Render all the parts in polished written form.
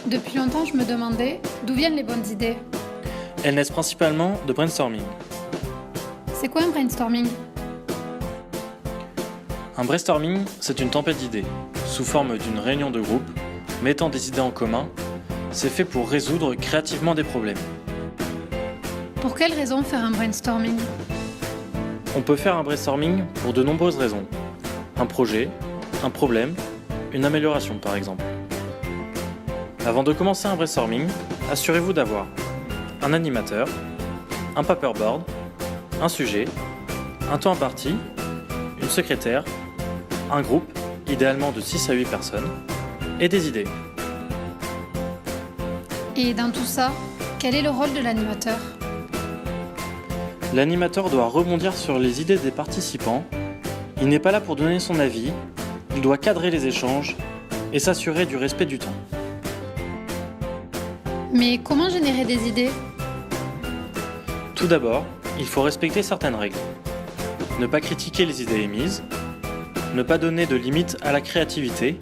Depuis longtemps, je me demandais d'où viennent les bonnes idées. Elles naissent principalement de brainstorming. C'est quoi un brainstorming? Un brainstorming, c'est une tempête d'idées, sous forme d'une réunion de groupe, mettant des idées en commun. C'est fait pour résoudre créativement des problèmes. Pour quelles raisons faire un brainstorming? On peut faire un brainstorming pour de nombreuses raisons. Un projet, un problème, une amélioration par exemple. Avant de commencer un brainstorming, assurez-vous d'avoir un animateur, un paperboard, un sujet, un temps imparti, une secrétaire, un groupe, idéalement de 6 à 8 personnes, et des idées. Et dans tout ça, quel est le rôle de l'animateur? L'animateur doit rebondir sur les idées des participants. Il n'est pas là pour donner son avis, il doit cadrer les échanges et s'assurer du respect du temps. Mais comment générer des idées? Tout d'abord, il faut respecter certaines règles. Ne pas critiquer les idées émises, ne pas donner de limites à la créativité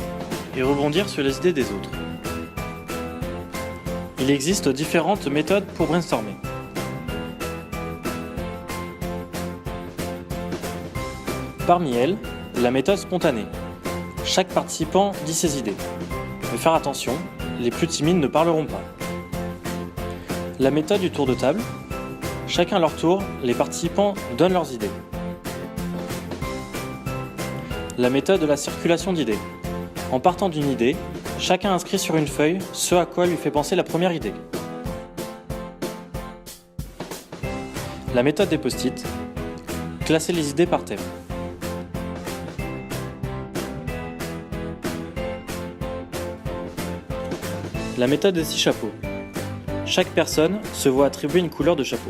et rebondir sur les idées des autres. Il existe différentes méthodes pour brainstormer. Parmi elles, la méthode spontanée. Chaque participant dit ses idées. Mais faire attention, les plus timides ne parleront pas. La méthode du tour de table. Chacun à leur tour, les participants donnent leurs idées. La méthode de la circulation d'idées. En partant d'une idée, chacun inscrit sur une feuille ce à quoi lui fait penser la première idée. La méthode des post-it. Classer les idées par thème. La méthode des 6 chapeaux. Chaque personne se voit attribuer une couleur de chapeau.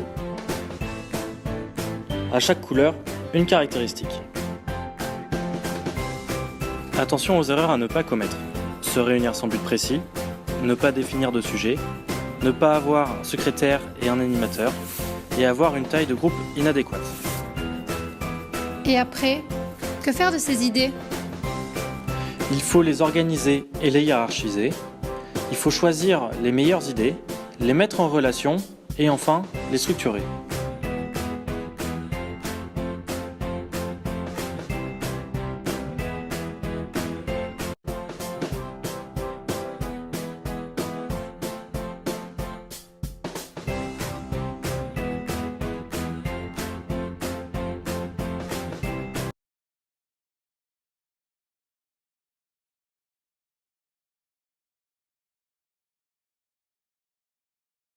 À chaque couleur, une caractéristique. Attention aux erreurs à ne pas commettre. Se réunir sans but précis, ne pas définir de sujet, ne pas avoir un secrétaire et un animateur, et avoir une taille de groupe inadéquate. Et après, que faire de ces idées? Il faut les organiser et les hiérarchiser. Il faut choisir les meilleures idées, les mettre en relation et enfin les structurer.